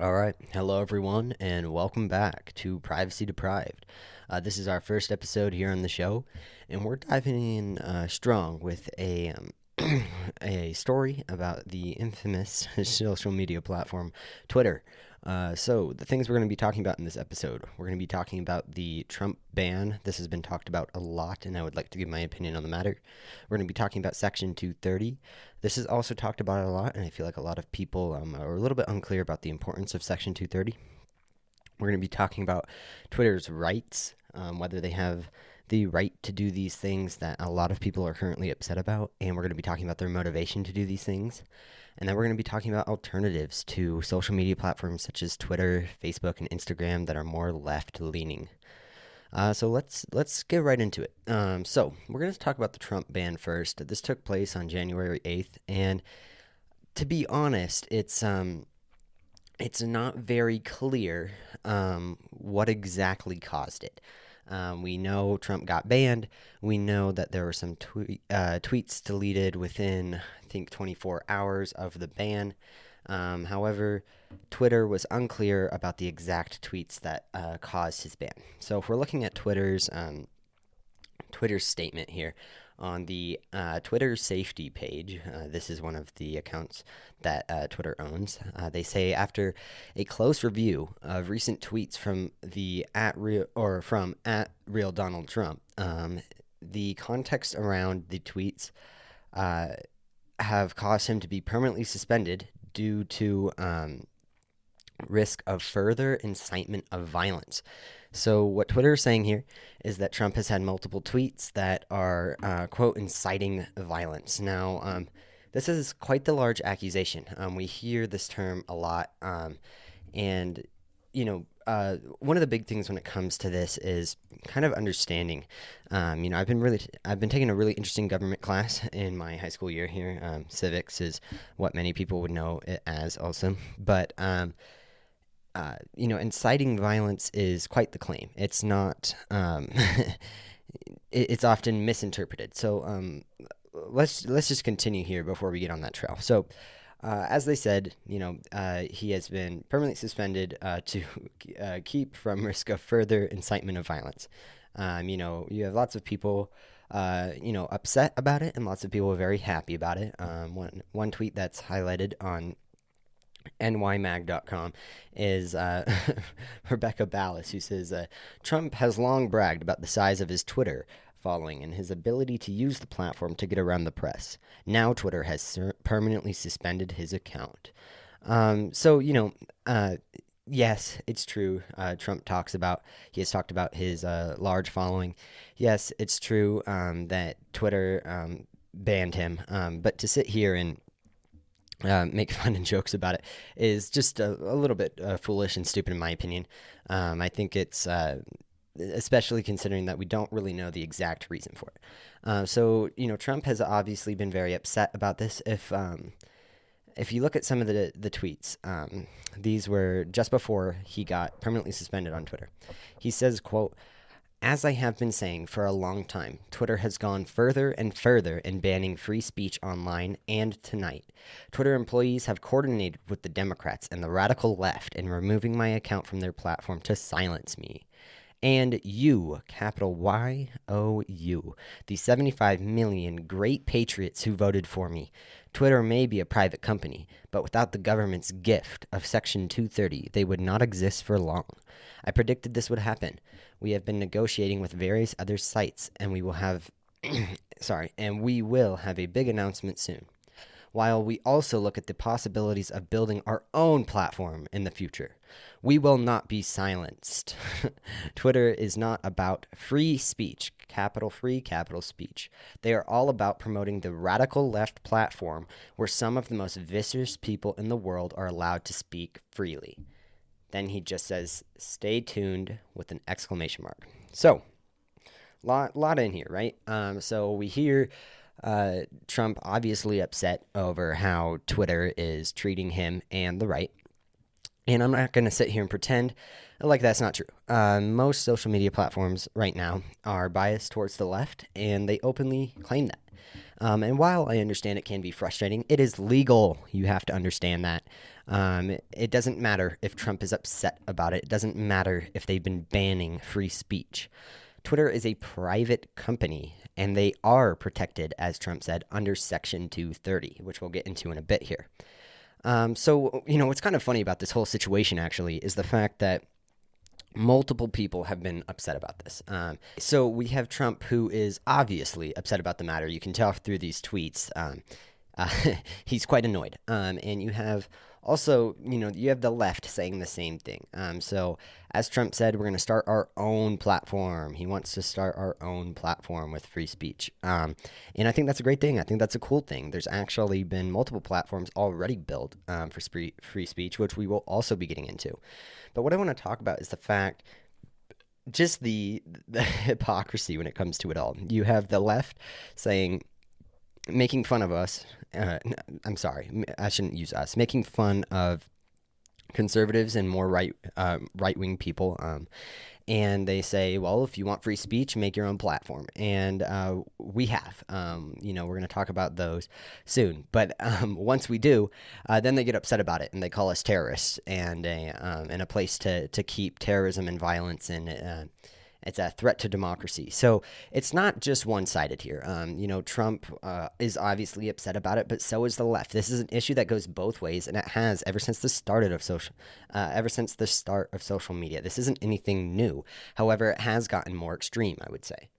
All right. Hello, everyone, and welcome back to Privacy Deprived. This is our first episode here on the show, and we're diving in strong with a story about the infamous social media platform Twitter. So, the things we're going to be talking about in this episode, we're going to be talking about the Trump ban. This has been talked about a lot, and I would like to give my opinion on the matter. We're going to be talking about Section 230. This is also talked about a lot, and I feel like a lot of people are a little bit unclear about the importance of Section 230. We're going to be talking about Twitter's rights, whether they have the right to do these things that a lot of people are currently upset about, and we're going to be talking about their motivation to do these things. And then we're going to be talking about alternatives to social media platforms such as Twitter, Facebook, and Instagram that are more left-leaning. So let's get right into it. So we're going to talk about the Trump ban first. This took place on January 8th, and to be honest, it's not very clear what exactly caused it. We know Trump got banned. We know that there were some tweets deleted within, I think, 24 hours of the ban. However, Twitter was unclear about the exact tweets that caused his ban. So if we're looking at Twitter's statement here on the Twitter safety page, this is one of the accounts that Twitter owns. They say after a close review of recent tweets from the @real Donald Trump, the context around the tweets have caused him to be permanently suspended due to risk of further incitement of violence. So what Twitter is saying here is that Trump has had multiple tweets that are, quote, inciting violence. Now, this is quite the large accusation. We hear this term a lot, and, one of the big things when it comes to this is kind of understanding. I've been taking a really interesting government class in my high school year here. Civics is what many people would know it as also, but inciting violence is quite the claim. It's not. It's often misinterpreted. So let's just continue here before we get on that trail. So. As they said, he has been permanently suspended to keep from risk of further incitement of violence. You have lots of people, upset about it, and lots of people are very happy about it. One tweet that's highlighted on nymag.com is Rebecca Ballas, who says, Trump has long bragged about the size of his Twitter following and his ability to use the platform to get around the press. Now Twitter has permanently suspended his account. Yes, it's true. Trump he has talked about his large following. Yes, it's true that Twitter banned him. But to sit here and make fun and jokes about it is just a little bit foolish and stupid in my opinion. I think it's especially considering that we don't really know the exact reason for it. So Trump has obviously been very upset about this. If you look at some of the tweets, these were just before he got permanently suspended on Twitter. He says, quote, as I have been saying for a long time, Twitter has gone further and further in banning free speech online, and tonight, Twitter employees have coordinated with the Democrats and the radical left in removing my account from their platform to silence me. And you, capital Y-O-U, the 75 million great patriots who voted for me. Twitter may be a private company, but without the government's gift of Section 230, they would not exist for long. I predicted this would happen. We have been negotiating with various other sites, and we will have a big announcement soon. While we also look at the possibilities of building our own platform in the future. We will not be silenced. Twitter is not about free speech, capital free, capital speech. They are all about promoting the radical left platform where some of the most vicious people in the world are allowed to speak freely. Then he just says, stay tuned with an exclamation mark. So, lot in here, right? So we hear Trump obviously upset over how Twitter is treating him and the right. And I'm not going to sit here and pretend like that's not true. Most social media platforms right now are biased towards the left, and they openly claim that. And while I understand it can be frustrating, it is legal. You have to understand that. It doesn't matter if Trump is upset about it. It doesn't matter if they've been banning free speech. Twitter is a private company, and they are protected, as Trump said, under Section 230, which we'll get into in a bit here. What's kind of funny about this whole situation, actually, is the fact that multiple people have been upset about this. So we have Trump, who is obviously upset about the matter. You can tell through these tweets. Uh, he's quite annoyed. And you have also, you have the left saying the same thing. So as Trump said, we're going to start our own platform. He wants to start our own platform with free speech. And I think that's a great thing. I think that's a cool thing. There's actually been multiple platforms already built for free speech, which we will also be getting into. But what I want to talk about is the fact, just the hypocrisy when it comes to it all. You have the left saying, making fun of us. I'm sorry, I shouldn't use us. Making fun of conservatives and more right wing people. And they say, well, if you want free speech, make your own platform. And we have. We're going to talk about those soon. But once we do, then they get upset about it and they call us terrorists and a place to keep terrorism and violence, and it's a threat to democracy. So it's not just one-sided here. Trump is obviously upset about it, but so is the left. This is an issue that goes both ways, and it has ever since the start of social media. This isn't anything new. However, it has gotten more extreme, I would say.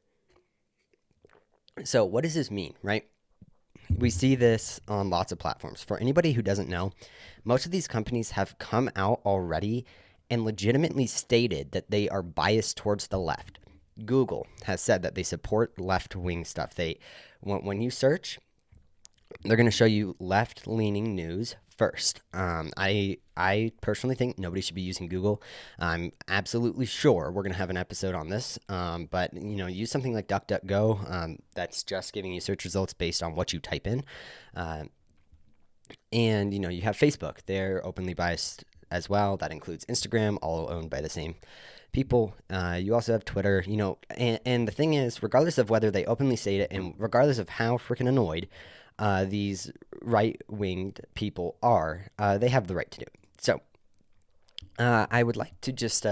So what does this mean, right? We see this on lots of platforms. For anybody who doesn't know, most of these companies have come out already and legitimately stated that they are biased towards the left. Google has said that they support left-wing stuff. When you search, they're going to show you left-leaning news first. I personally think nobody should be using Google. I'm absolutely sure we're going to have an episode on this. But use something like DuckDuckGo. That's just giving you search results based on what you type in. And you have Facebook. They're openly biased as well. That includes Instagram, all owned by the same people. You also have Twitter, and the thing is, regardless of whether they openly state it and regardless of how freaking annoyed these right-winged people are, they have the right to do it. So I would like to just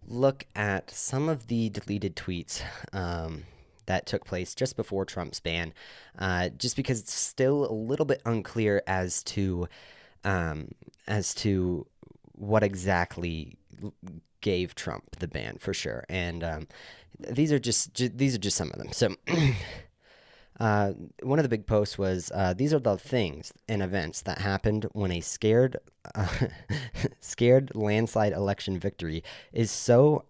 look at some of the deleted tweets that took place just before Trump's ban, just because it's still a little bit unclear as to what exactly gave Trump the ban, for sure. And these are just some of them. So one of the big posts was, these are the things and events that happened when a scared landslide election victory is so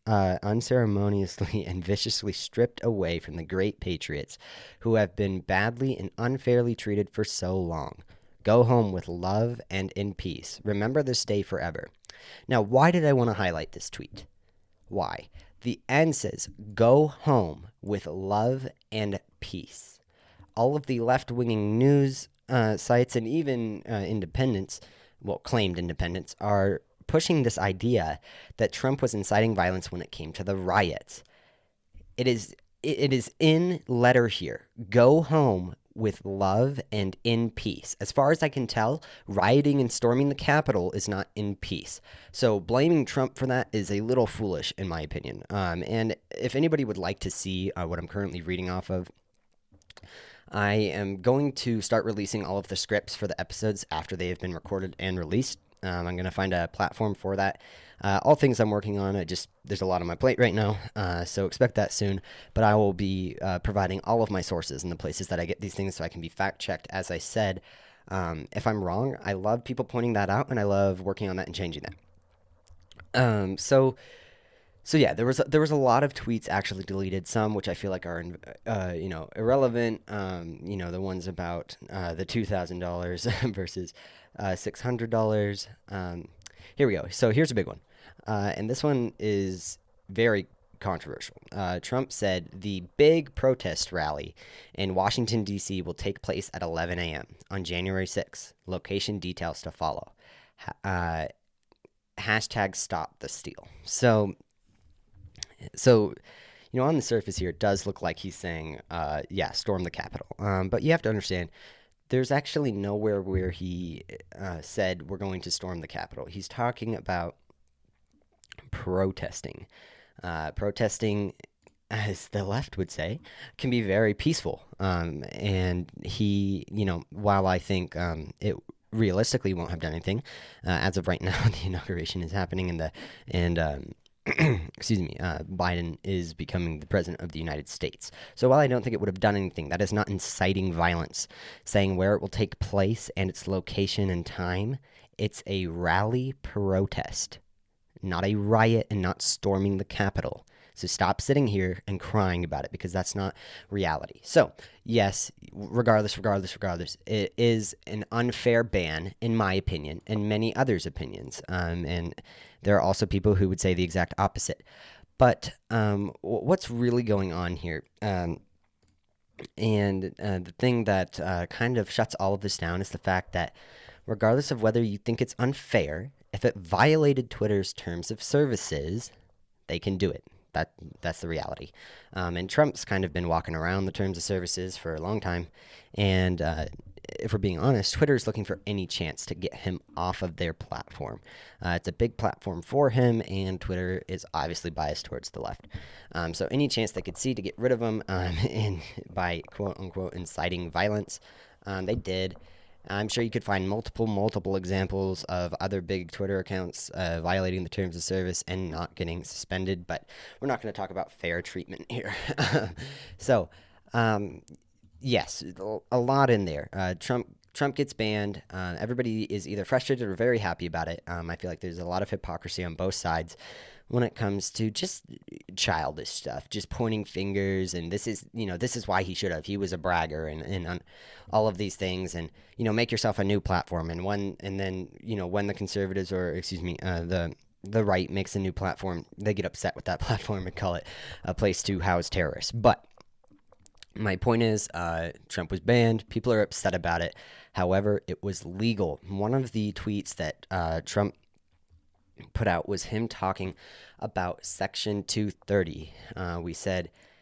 unceremoniously and viciously stripped away from the great patriots who have been badly and unfairly treated for so long. Go home with love and in peace. Remember this day forever. Now, why did I want to highlight this tweet? Why? The end says, go home with love and peace. All of the left-wing news sites and even independents, claimed independents, are pushing this idea that Trump was inciting violence when it came to the riots. It is in letter here. Go home with love and in peace. As far as I can tell, rioting and storming the Capitol is not in peace. So blaming Trump for that is a little foolish, in my opinion. And if anybody would like to see what I'm currently reading off of, I am going to start releasing all of the scripts for the episodes after they have been recorded and released. I'm going to find a platform for that. All things I'm working on. There's a lot on my plate right now, so expect that soon. But I will be providing all of my sources and the places that I get these things so I can be fact-checked, as I said. If I'm wrong, I love people pointing that out, and I love working on that and changing that. So yeah, there was a lot of tweets actually deleted, some which I feel like are irrelevant. The ones about the $2,000 versus $600. Here we go. So here's a big one, and this one is very controversial. Trump said the big protest rally in Washington, D.C. will take place at 11 a.m. on January 6th. Location details to follow. Hashtag stop the steal. So, on the surface here, it does look like he's saying, storm the Capitol. But you have to understand, there's actually nowhere where he said we're going to storm the Capitol. He's talking about protesting. Protesting, as the left would say, can be very peaceful. And he, while I think it realistically won't have done anything, as of right now, the inauguration is happening, and excuse me, Biden is becoming the president of the United States. So while I don't think it would have done anything, that is not inciting violence. Saying where it will take place and its location and time, it's a rally protest, not a riot and not storming the Capitol. So stop sitting here and crying about it, because that's not reality. So, yes, regardless, it is an unfair ban, in my opinion, and many others' opinions. And there are also people who would say the exact opposite. But what's really going on here? And the thing that kind of shuts all of this down is the fact that regardless of whether you think it's unfair, if it violated Twitter's terms of services, they can do it. That's the reality. And Trump's kind of been walking around the terms of services for a long time. And if we're being honest, Twitter's looking for any chance to get him off of their platform. It's a big platform for him, and Twitter is obviously biased towards the left. So any chance they could see to get rid of him and by quote-unquote inciting violence, they did. I'm sure you could find multiple examples of other big Twitter accounts violating the terms of service and not getting suspended, but we're not going to talk about fair treatment here. So, yes, a lot in there. Trump gets banned. Everybody is either frustrated or very happy about it. I feel like there's a lot of hypocrisy on both sides when it comes to just childish stuff, just pointing fingers, and this is why he should have. He was a bragger, and all of these things, and make yourself a new platform. And then when the conservatives, or excuse me, the right makes a new platform, they get upset with that platform and call it a place to house terrorists. But my point is, Trump was banned. People are upset about it. However, it was legal. One of the tweets that Trump put out was him talking about Section 230.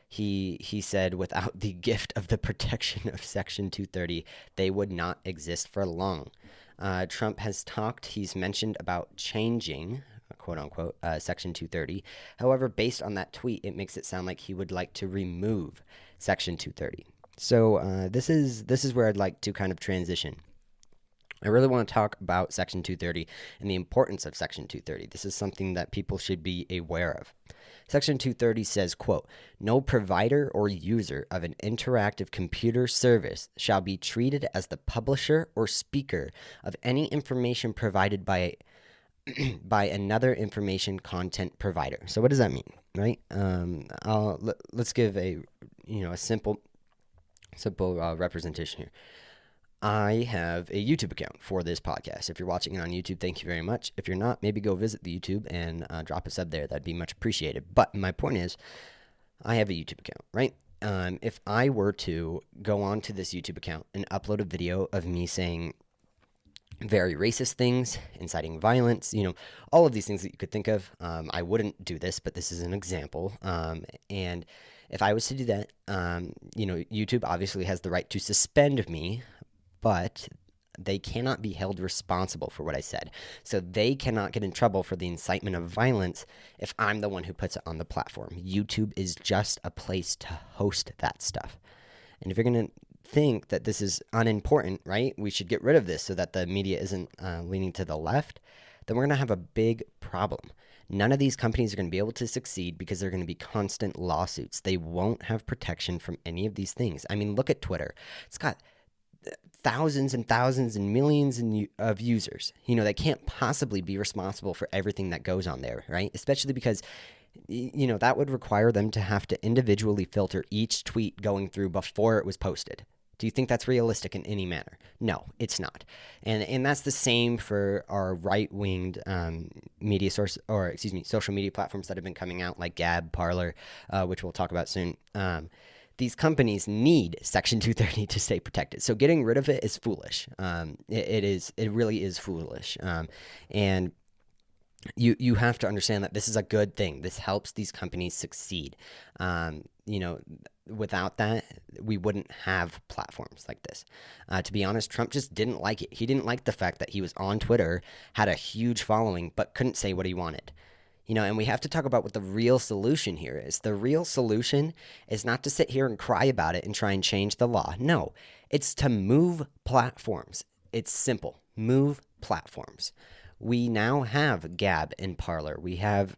He said without the gift of the protection of Section 230, they would not exist for long. Trump has he's mentioned about changing, quote unquote, Section 230. However, based on that tweet, it makes it sound like he would like to remove Section 230. So this is where I'd like to kind of transition. I really want to talk about Section 230 and the importance of Section 230. This is something that people should be aware of. Section 230 says, quote, "No provider or user of an interactive computer service shall be treated as the publisher or speaker of any information provided by another information content provider." So what does that mean, right? Let's give a simple representation here. I have a YouTube account for this podcast. If you're watching it on YouTube, thank you very much. If you're not, maybe go visit the YouTube and drop a sub there. That'd be much appreciated. But my point is, I have a YouTube account, right? If I were to go onto this YouTube account and upload a video of me saying very racist things, inciting violence, all of these things that you could think of, I wouldn't do this, but this is an example. And if I was to do that, YouTube obviously has the right to suspend me, but they cannot be held responsible for what I said. So they cannot get in trouble for the incitement of violence if I'm the one who puts it on the platform. YouTube is just a place to host that stuff. And if you're going to think that this is unimportant, right, we should get rid of this so that the media isn't leaning to the left, then we're going to have a big problem. None of these companies are going to be able to succeed because there are going to be constant lawsuits. They won't have protection from any of these things. I mean, look at Twitter. It's got thousands and thousands and millions of users. They can't possibly be responsible for everything that goes on there, right? Especially because, that would require them to have to individually filter each tweet going through before it was posted. Do you think that's realistic in any manner? No, it's not. And that's the same for our right-winged media source, or excuse me, social media platforms that have been coming out, like Gab, Parler, which we'll talk about soon. These companies need Section 230 to stay protected. So getting rid of it is foolish. It really is foolish. And you have to understand that this is a good thing. This helps these companies succeed. You know, without that, we wouldn't have platforms like this. To be honest, Trump just didn't like it. He didn't like the fact that he was on Twitter, had a huge following, but couldn't say what he wanted. And we have to talk about what the real solution here is. The real solution is not to sit here and cry about it and try and change the law. No, it's to move platforms. It's simple. Move platforms. We now have Gab and Parler. We have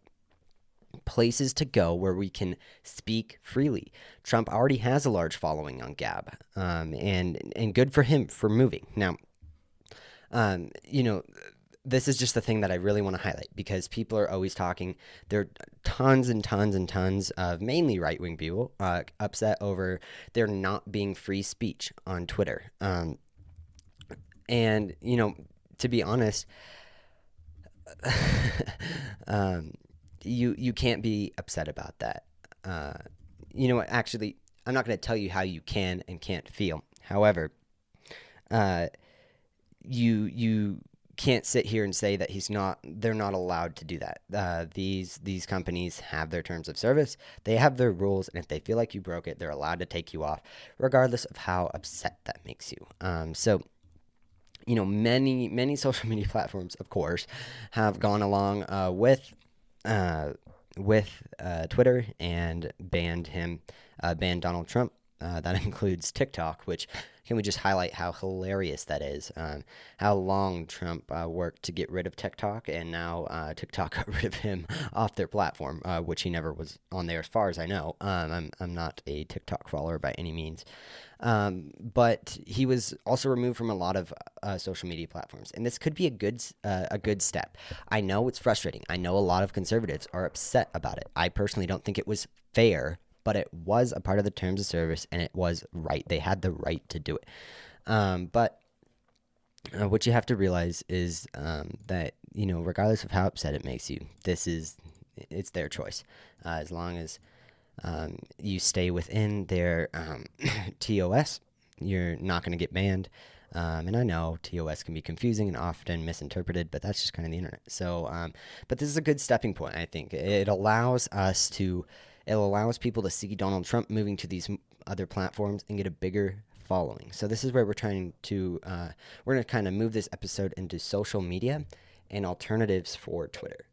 places to go where we can speak freely. Trump already has a large following on Gab, and good for him for moving. Now, this is just the thing that I really want to highlight because people are always talking. There are tons and tons and tons of mainly right-wing people upset over there not being free speech on Twitter. And, to be honest, you can't be upset about that. Actually, I'm not going to tell you how you can and can't feel. However, you can't sit here and say that they're not allowed to do that. These companies have their terms of service. They have their rules, and if they feel like you broke it, they're allowed to take you off, regardless of how upset that makes you. Many social media platforms, of course, have gone along with Twitter and banned Donald Trump. That includes TikTok, which can we just highlight how hilarious that is? How long Trump worked to get rid of TikTok, and now TikTok got rid of him off their platform, which he never was on there, as far as I know. I'm not a TikTok follower by any means, but he was also removed from a lot of social media platforms, and this could be a good step. I know it's frustrating. I know a lot of conservatives are upset about it. I personally don't think it was fair, but it was a part of the terms of service, and it was right. They had the right to do it. But what you have to realize is that, regardless of how upset it makes you, it's their choice. As long as you stay within their TOS, you're not going to get banned. And I know TOS can be confusing and often misinterpreted, but that's just kind of the internet. So, but this is a good stepping point, I think. It allows people to see Donald Trump moving to these other platforms and get a bigger following. So this is where we're going to kind of move this episode into social media and alternatives for Twitter.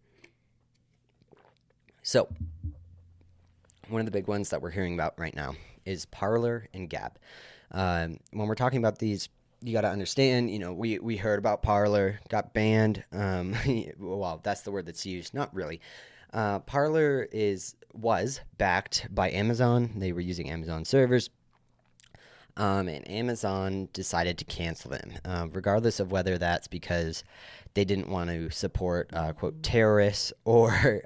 So one of the big ones that we're hearing about right now is Parler and Gab. When we're talking about these, you got to understand, we heard about Parler, got banned. Well, that's the word that's used. Not really. Parler was backed by Amazon. They were using Amazon servers. And Amazon decided to cancel them, regardless of whether that's because they didn't want to support, quote, terrorists, or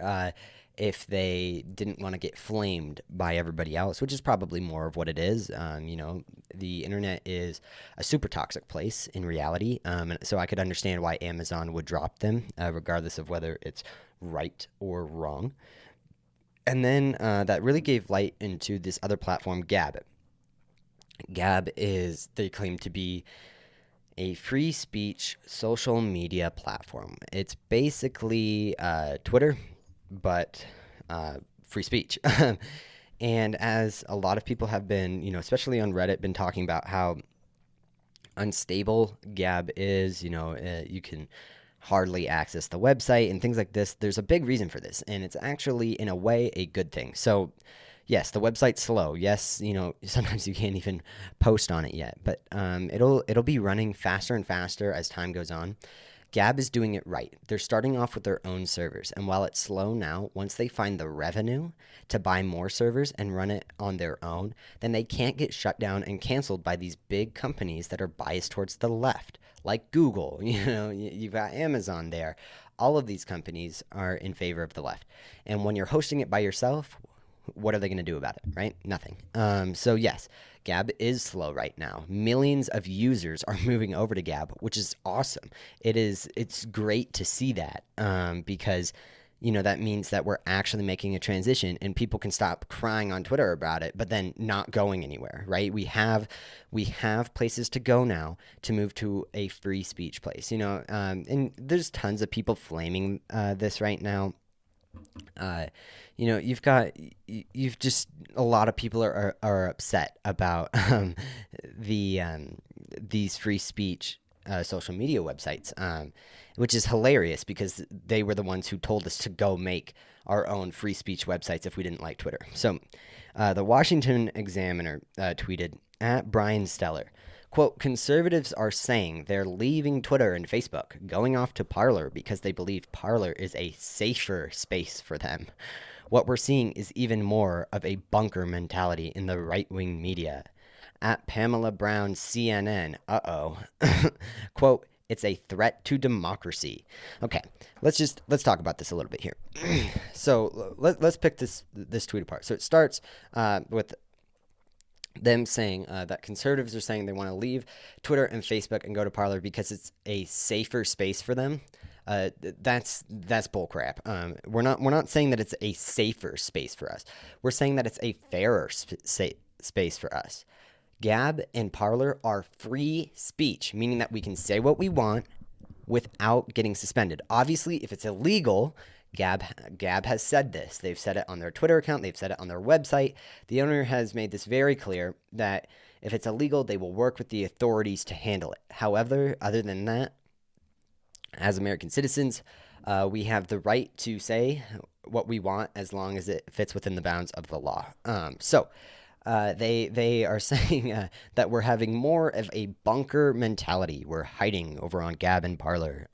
if they didn't want to get flamed by everybody else, which is probably more of what it is. The internet is a super toxic place in reality, and so I could understand why Amazon would drop them, regardless of whether it's right or wrong. And then that really gave light into this other platform, Gab. Gab they claim to be a free speech social media platform. It's basically Twitter, but free speech. And as a lot of people have been, especially on Reddit, been talking about how unstable Gab is, you can hardly access the website and things like this. There's a big reason for this, and it's actually, in a way, a good thing. So, yes, the website's slow. Yes, sometimes you can't even post on it yet, but it'll be running faster and faster as time goes on. Gab is doing it right. They're starting off with their own servers, and while it's slow now, once they find the revenue to buy more servers and run it on their own, then they can't get shut down and canceled by these big companies that are biased towards the left, like Google. You've got Amazon there. All of these companies are in favor of the left. And when you're hosting it by yourself, what are they going to do about it, right? Nothing. So yes, Gab is slow right now. Millions of users are moving over to Gab, which is awesome. It's great to see that, because that means that we're actually making a transition, and people can stop crying on Twitter about it, but then not going anywhere, right? We have places to go now to move to a free speech place, and there's tons of people flaming this right now. uh, you've just a lot of people are upset about these free speech social media websites, which is hilarious because they were the ones who told us to go make our own free speech websites if we didn't like Twitter. So, the Washington Examiner tweeted at Brian Steller. Quote, conservatives are saying they're leaving Twitter and Facebook, going off to Parler because they believe Parler is a safer space for them. What we're seeing is even more of a bunker mentality in the right wing media. At Pamela Brown, CNN, quote, it's a threat to democracy. Okay, let's talk about this a little bit here. So let's pick this tweet apart. So it starts with them saying that conservatives are saying they want to leave Twitter and Facebook and go to Parler because it's a safer space for them. That's bullcrap. We're not saying that it's a safer space for us. We're saying that it's a fairer space for us. Gab and Parler are free speech, meaning that we can say what we want without getting suspended. Obviously, if it's illegal, Gab has said this. They've said it on their Twitter account. They've said it on their website. The owner has made this very clear that if it's illegal, they will work with the authorities to handle it. However, other than that, as American citizens, we have the right to say what we want as long as it fits within the bounds of the law. They are saying that we're having more of a bunker mentality. We're hiding over on Gab and Parler,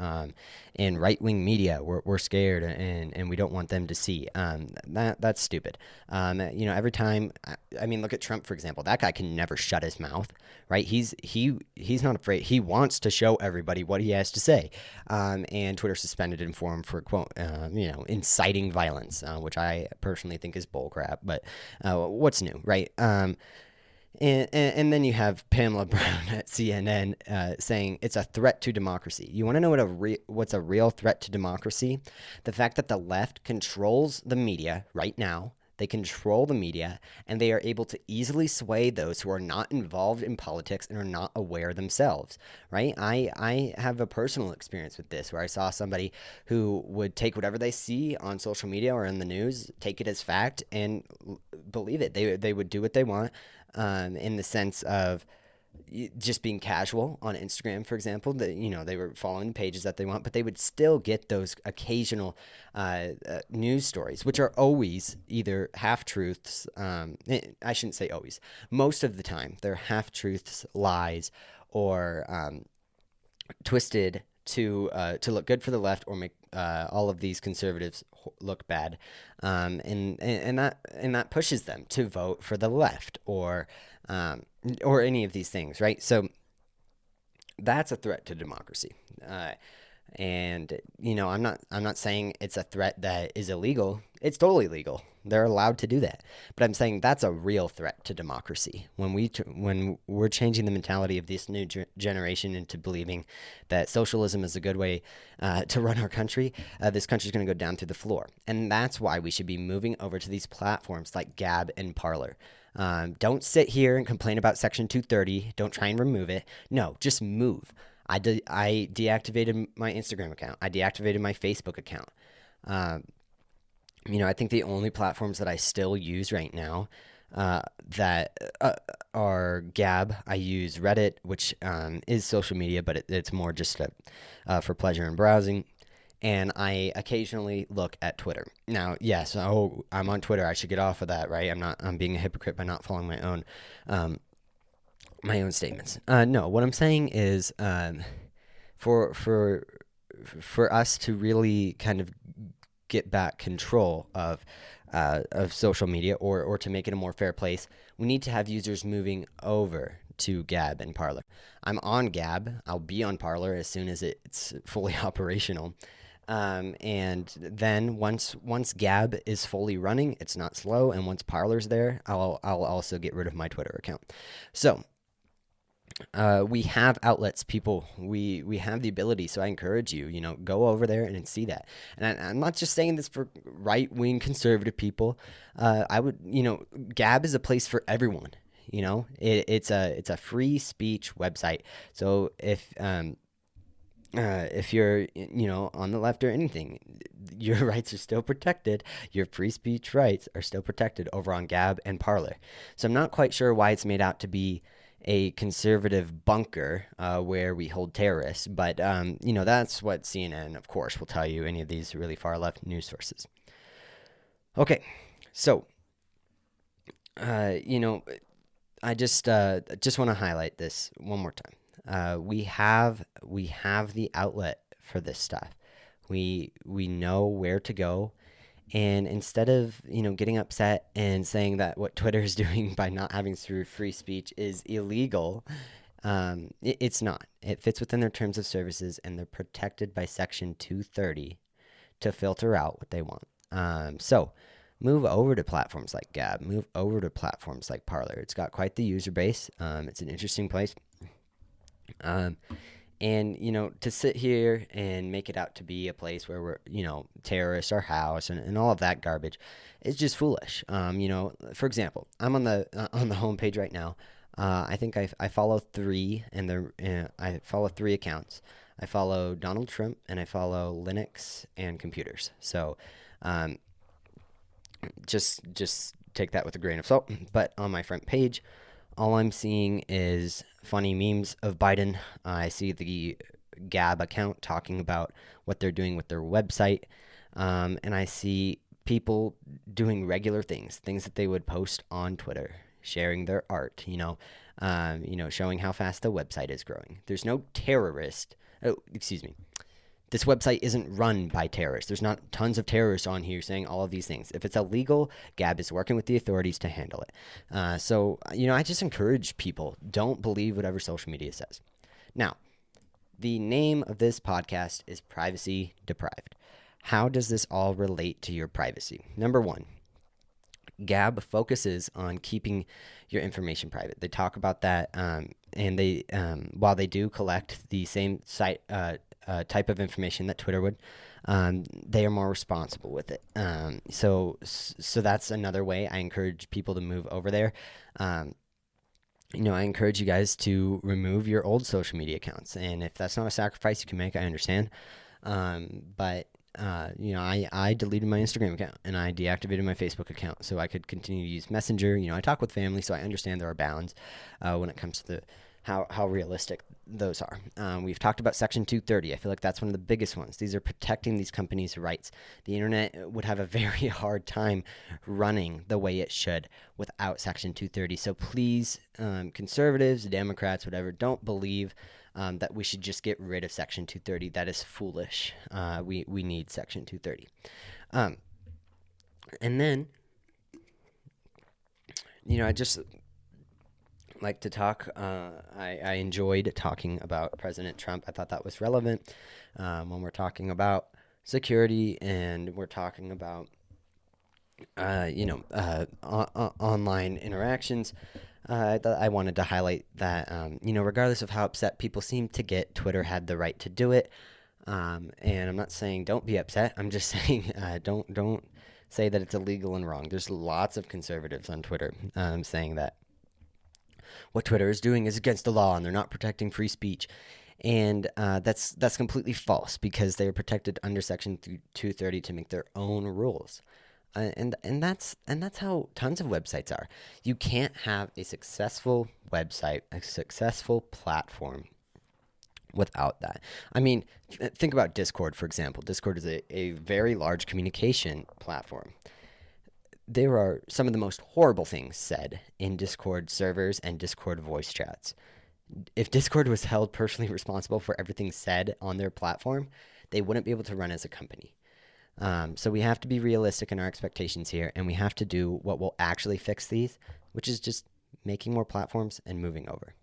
and right wing media. We're scared, and we don't want them to see. That's stupid. Every time, I mean, look at Trump, for example. That guy can never shut his mouth, right? He's not afraid. He wants to show everybody what he has to say. And Twitter suspended him for quote, inciting violence, which I personally think is bullcrap. But what's new, right? And then you have Pamela Brown at CNN saying it's a threat to democracy. You want to know what's a real threat to democracy? The fact that the left controls the media right now. They control the media, and they are able to easily sway those who are not involved in politics and are not aware themselves, right? I have a personal experience with this where I saw somebody who would take whatever they see on social media or in the news, take it as fact, and believe it. They would do what they want, in the sense of just being casual on Instagram, for example. That they were following pages that they want, but they would still get those occasional news stories, which are always either half truths. I shouldn't say always. Most of the time, they're half truths, lies, or twisted to look good for the left or make all of these conservatives look bad, and that pushes them to vote for the left or any of these things, right? So that's a threat to democracy. And I'm not saying it's a threat that is illegal. It's totally legal. They're allowed to do that. But I'm saying that's a real threat to democracy when we're changing the mentality of this new generation into believing that socialism is a good way to run our country. This country's going to go down through the floor, and that's why we should be moving over to these platforms like Gab and Parler. Don't sit here and complain about Section 230. Don't try and remove it. No, just move. I deactivated my Instagram account. I deactivated my Facebook account. I think the only platforms that I still use right now that are Gab. I use Reddit, which is social media, but it's more just for pleasure and browsing. And I occasionally look at Twitter. Now, yes, I'm on Twitter. I should get off of that, right? I'm being a hypocrite by not following my own statements. No, what I'm saying is, for us to really kind of get back control of social media, or to make it a more fair place, we need to have users moving over to Gab and Parler. I'm on Gab. I'll be on Parler as soon as it's fully operational. And then once Gab is fully running, it's not slow, and once Parler's there, I'll also get rid of my Twitter account. So we have outlets, people. We have the ability. So I encourage you, go over there and see that. And I'm not just saying this for right wing conservative people. I would, Gab is a place for everyone. It's a free speech website. So if you're on the left or anything, your rights are still protected. Your free speech rights are still protected over on Gab and Parler. So I'm not quite sure why it's made out to be a conservative bunker where we hold terrorists, but that's what CNN, of course, will tell you. Any of these really far left news sources. Okay, so I just want to highlight this one more time. We have the outlet for this stuff. We know where to go, and instead of getting upset and saying that what Twitter is doing by not having free speech is illegal, it's not. It fits within their terms of services, and they're protected by Section 230 to filter out what they want. So move over to platforms like Gab. Move over to platforms like Parler. It's got quite the user base. It's an interesting place. And to sit here and make it out to be a place where we're terrorists our house and all of that garbage is just foolish. For example, I'm on the homepage right now. I think I follow three, and I follow three accounts. I follow Donald Trump, and I follow Linux and computers. So just take that with a grain of salt. But on my front page, all I'm seeing is funny memes of Biden. I see the Gab account talking about what they're doing with their website. And I see people doing regular things that they would post on Twitter, sharing their art, showing how fast the website is growing. There's no terrorist. Oh, excuse me. This website isn't run by terrorists. There's not tons of terrorists on here saying all of these things. If it's illegal, Gab is working with the authorities to handle it. So I just encourage people, don't believe whatever social media says. Now, the name of this podcast is Privacy Deprived. How does this all relate to your privacy? Number one, Gab focuses on keeping your information private. They talk about that, and they while they do collect the same site type of information that Twitter would, they are more responsible with it. So that's another way I encourage people to move over there. I encourage you guys to remove your old social media accounts, and if that's not a sacrifice you can make, I understand. But I deleted my Instagram account and I deactivated my Facebook account so I could continue to use Messenger. I talk with family, so I understand there are bounds when it comes to how realistic those are. We've talked about Section 230. I feel like that's one of the biggest ones. These are protecting these companies' rights. The internet would have a very hard time running the way it should without Section 230. So please, conservatives, Democrats, whatever, don't believe that we should just get rid of Section 230. That is foolish. We need Section 230. And then, I just like to talk. I enjoyed talking about President Trump. I thought that was relevant when we're talking about security and we're talking about, online interactions. I wanted to highlight that, regardless of how upset people seem to get, Twitter had the right to do it. And I'm not saying don't be upset. I'm just saying don't say that it's illegal and wrong. There's lots of conservatives on Twitter saying that what Twitter is doing is against the law and they're not protecting free speech. And that's completely false because they are protected under Section 230 to make their own rules. And that's how tons of websites are. You can't have a successful website, a successful platform without that. I mean, think about Discord, for example. Discord is a very large communication platform. There are some of the most horrible things said in Discord servers and Discord voice chats. If Discord was held personally responsible for everything said on their platform, they wouldn't be able to run as a company. So we have to be realistic in our expectations here, and we have to do what will actually fix these, which is just making more platforms and moving over.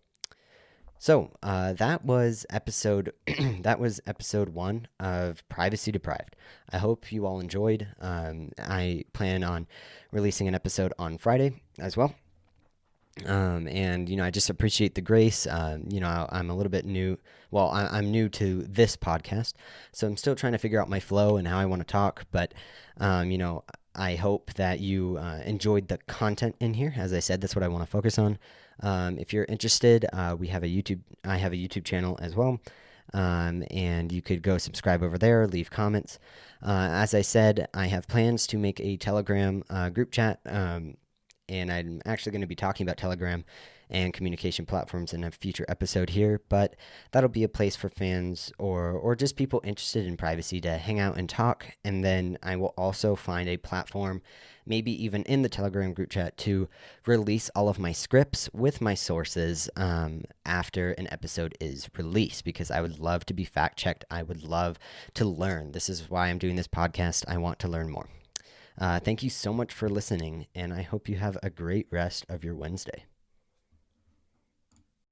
So that was episode 1 of Privacy Deprived. I hope you all enjoyed. I plan on releasing an episode on Friday as well. And I just appreciate the grace. I'm a little bit new. Well, I'm new to this podcast, so I'm still trying to figure out my flow and how I want to talk. But I hope that you enjoyed the content in here. As I said, that's what I want to focus on. If you're interested, we have a YouTube. I have a YouTube channel as well. And you could go subscribe over there, leave comments. As I said, I have plans to make a Telegram group chat. And I'm actually going to be talking about Telegram and communication platforms in a future episode here, but that'll be a place for fans or just people interested in privacy to hang out and talk. And then I will also find a platform, maybe even in the Telegram group chat, to release all of my scripts with my sources after an episode is released, because I would love to be fact checked. I would love to learn. This is why I'm doing this podcast. I want to learn more. Thank you so much for listening, and I hope you have a great rest of your Wednesday.